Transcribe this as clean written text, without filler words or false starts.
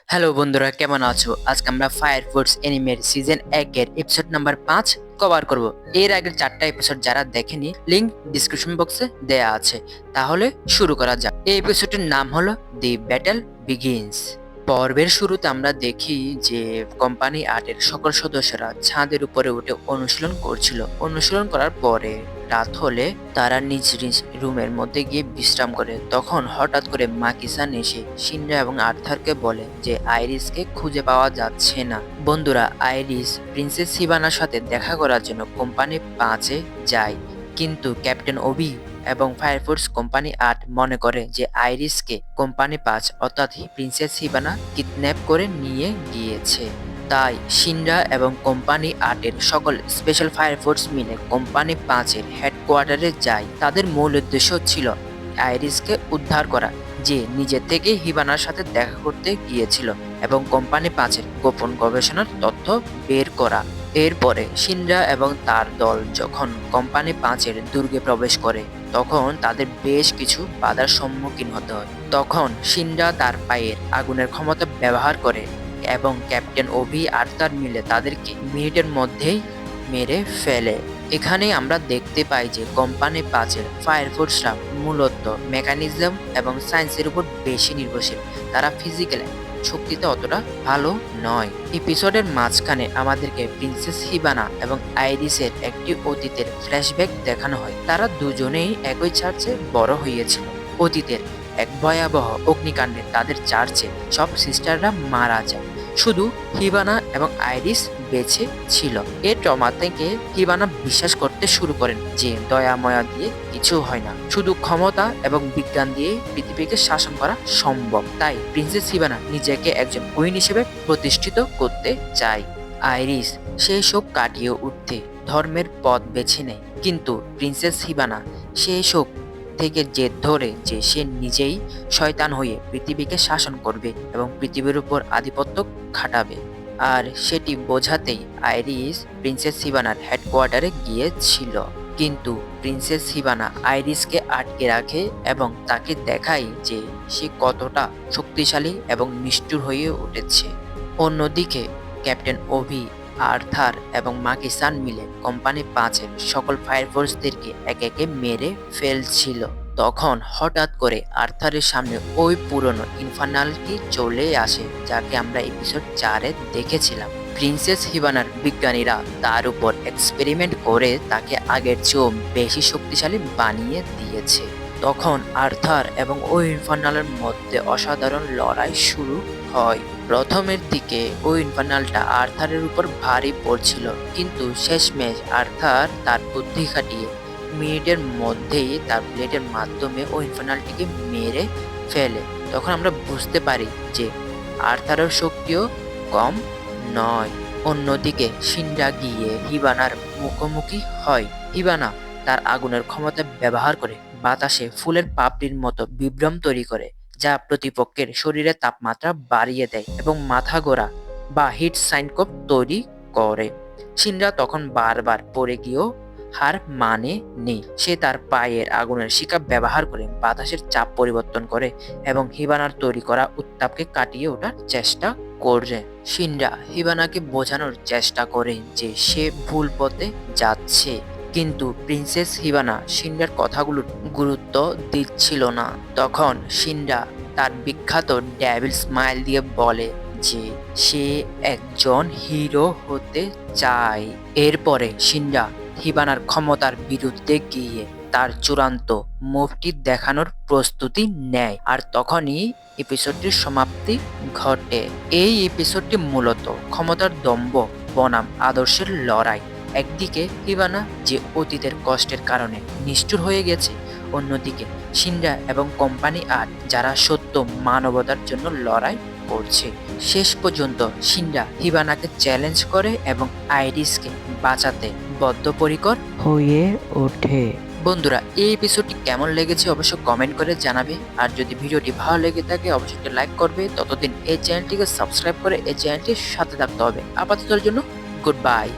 Hello বন্ধুরা, কেমন আছো? আজকে আমরা ফায়ার ফোর্স এনিমের সিজন 1 এর এপিসোড নাম্বার 5 কভার করব। এর আগের 4টা এপিসোড যারা দেখেনি, লিংক ডিসক্রিপশন বক্সে দেয়া আছে। তাহলে শুরু করা যাক। এই এপিসোডের নাম হলো দি ব্যাটল বিগিনস। পর্বের শুরুতে আমরা দেখি যে কোম্পানি আর্টের সকল সদস্যরা ছাদের উপরে উঠে অনুশীলন করছিল। অনুশীলন করার পরে রাত হলে তারা নিজ নিজ রুমের মধ্যে গিয়ে বিশ্রাম করে। তখন হঠাৎ করে মাকিসান এসে শিনরা এবং আর্থারকে বলে যে আইরিসকে খুঁজে পাওয়া যাচ্ছে না। বন্ধুরা, আইরিস প্রিন্সেস হিবানার সাথে দেখা করার জন্য কোম্পানি 5-এ যায়, কিন্তু ক্যাপ্টেন ওবি এবং ফায়ারফোর্স কোম্পানি 8 মনে করে যে আইরিসকে কোম্পানি 5 অর্থাৎ প্রিন্সেস হিবানা কিডন্যাপ করে নিয়ে গিয়েছে। তাই শিনরা এবং কোম্পানি 8-এর সকল স্পেশাল ফায়ার ফোর্স মিলে কোম্পানি 5-এর হেডকোয়ার্টারে যায়। তাদের মূল উদ্দেশ্য ছিল আইরিসকে উদ্ধার করা, যে নিজে থেকে হিবানার সাথে দেখা করতে গিয়েছিল, এবং কোম্পানি 5-এর গোপন গবেষণার তথ্য বের করা। এরপরে শিনরা এবং তার দল যখন কোম্পানি 5-এর দুর্গে প্রবেশ করে, তখন তাদের বেশ কিছু বাধার সম্মুখীন হতে হয়। তখন শিনরা তার পায়ের আগুনের ক্ষমতা ব্যবহার করে এবং ক্যাপ্টেন ওবি আর তার মিলে তাদেরকে মিনিটের মধ্যেই মেরে ফেলে। এখানে আমরা দেখতে পাই যে কোম্পানি 5-এর ফায়ার ফোর্সরা মূলত মেকানিজম এবং সায়েন্সের উপর বেশি নির্ভরশীল। তারা ফিজিক্যাল শক্তিতে অতটা ভালো নয়। এপিসোডের মাঝখানে আমাদেরকে প্রিন্সেস হিবানা এবং আইরিসের একটি অতীতের ফ্ল্যাশব্যাক দেখানো হয়। তারা দুজনেই একই চার্চে বড় হয়েছিল। অতীতের এক ভয়াবহ অগ্নিকাণ্ডে তাদের চার্চে সব সিস্টাররা মারা যায়, শুধু হিবানা এবং আইরিস বেঁচে ছিল। এর ট্রমা থেকে হিবানা বিশ্বাস করতে শুরু করেন যে দয়াময়া দিয়ে কিছু হয় না, শুধু ক্ষমতা এবং বিজ্ঞান দিয়ে পৃথিবীকে শাসন করা সম্ভব। তাই প্রিন্সেস হিবানা নিজেকে একজন কুইন হিসেবে প্রতিষ্ঠিত করতে চায়। আইরিস সেই শোক কাটিয়ে উঠতে ধর্মের পথ বেছে নেয়, কিন্তু প্রিন্সেস হিবানা সেই শোক থেকে জেদ ধরে যে সে নিজেই শয়তান হয়ে পৃথিবীকে শাসন করবে এবং পৃথিবীর উপর আধিপত্য খাটাবে। আর সেটি বোঝাতেই আইরিস প্রিন্সেস হিবানার হেডকোয়ার্টারে গিয়েছিল। কিন্তু প্রিন্সেস হিবানা আইরিসকে আটকে রাখে এবং তাকে দেখায় যে সে কতটা শক্তিশালী এবং নিষ্ঠুর হয়ে উঠেছে। অন্যদিকে ক্যাপ্টেন ওভি, আর্থার এবং মাকিসান মিলে কোম্পানি 5-এর সকল ফায়ার ফোর্সদেরকে একে একে মেরে ফেলছিল। তখন হঠাৎ করে আর্থারের সামনে ওই পুরনো ইনফার্নালটি চলে আসে, যাকে আমরা এপিসোড 4-এ দেখেছিলাম। প্রিন্সেস হিবানার বিজ্ঞানীরা তার উপর এক্সপেরিমেন্ট করে তাকে আগের চেয়েও বেশি শক্তিশালী বানিয়ে দিয়েছে। তখন আর্থার এবং ওই ইনফার্নালের মধ্যে অসাধারণ লড়াই শুরু হয়। প্রথমের দিকে ওই ইনফার্নালটা আর্থারের উপর ভারী পড়ছিল, কিন্তু শেষমেশ আর্থার তার বুদ্ধি খাটিয়ে মিনিটের মধ্যেই তার ব্লেডের মাধ্যমে ওই ইনফার্নালটিকে মেরে ফেলে। তখন আমরা বুঝতে পারি যে আর্থারের শক্তিও কম নয়। অন্যদিকে শিনরা গিয়ে হিবানার মুখোমুখি হয়। হিবানা তার আগুনের ক্ষমতা ব্যবহার করে বাতাসে ফুলের পাপড়ির মতো বিভ্রম তৈরি করে, যা প্রতিপক্ষের শরীরের তাপমাত্রা বাড়িয়ে দেয় এবং মাথা গোড়া বা হিট সাইনকোপ তৈরি করে। শিনরা তখন বারবার পড়ে গিয়েও হার মানে নেই। সে তার পায়ের আগুনের শিকা ব্যবহার করে বাতাসের চাপ পরিবর্তন করে এবং হিবানার তৈরি করা উত্তাপকে কাটিয়ে ওঠার চেষ্টা করে। শিনরা হিবানাকে বোঝানোর চেষ্টা করে যে সে ভুল পথে যাচ্ছে, কিন্তু প্রিন্সেস হিবানা শিনরার কথাগুলোর গুরুত্ব দিচ্ছিল না। তখন শিনরা তার বিখ্যাত ডেভিল স্মাইল দিয়ে বলে যে সে একজন হিরো হতে চায়। এরপরে শিনরা হিবানার ক্ষমতার বিরুদ্ধে গিয়ে তার চূড়ান্ত মুভটি দেখানোর প্রস্তুতি নেয়, আর তখনই এপিসোডটির সমাপ্তি ঘটে। এই এপিসোডটি মূলত ক্ষমতার দম্ভ বনাম আদর্শের লড়াই। একদিকে হিবানা যে অতীতের কষ্টের কারণে নিষ্ঠুর হয়ে গেছে, অন্যদিকে শিনরা এবং কোম্পানি 8 যারা সত্য মানবতার জন্য লড়াই করছে। শেষ পর্যন্ত শিনরা হিবানাকে চ্যালেঞ্জ করে এবং আইরিসকে বাঁচাতে বদ্ধপরিকর হয়ে ওঠে। বন্ধুরা, এই এপিসোডটি কেমন লেগেছে অবশ্যই কমেন্ট করে জানাবে, আর যদি ভিডিওটি ভালো লেগে থাকে অবশ্যই লাইক করবে। ততদিন এই চ্যানেলটিকে সাবস্ক্রাইব করে এই চ্যানেলটির সাথে থাকতে হবে। আপাততের জন্য গুড বাই।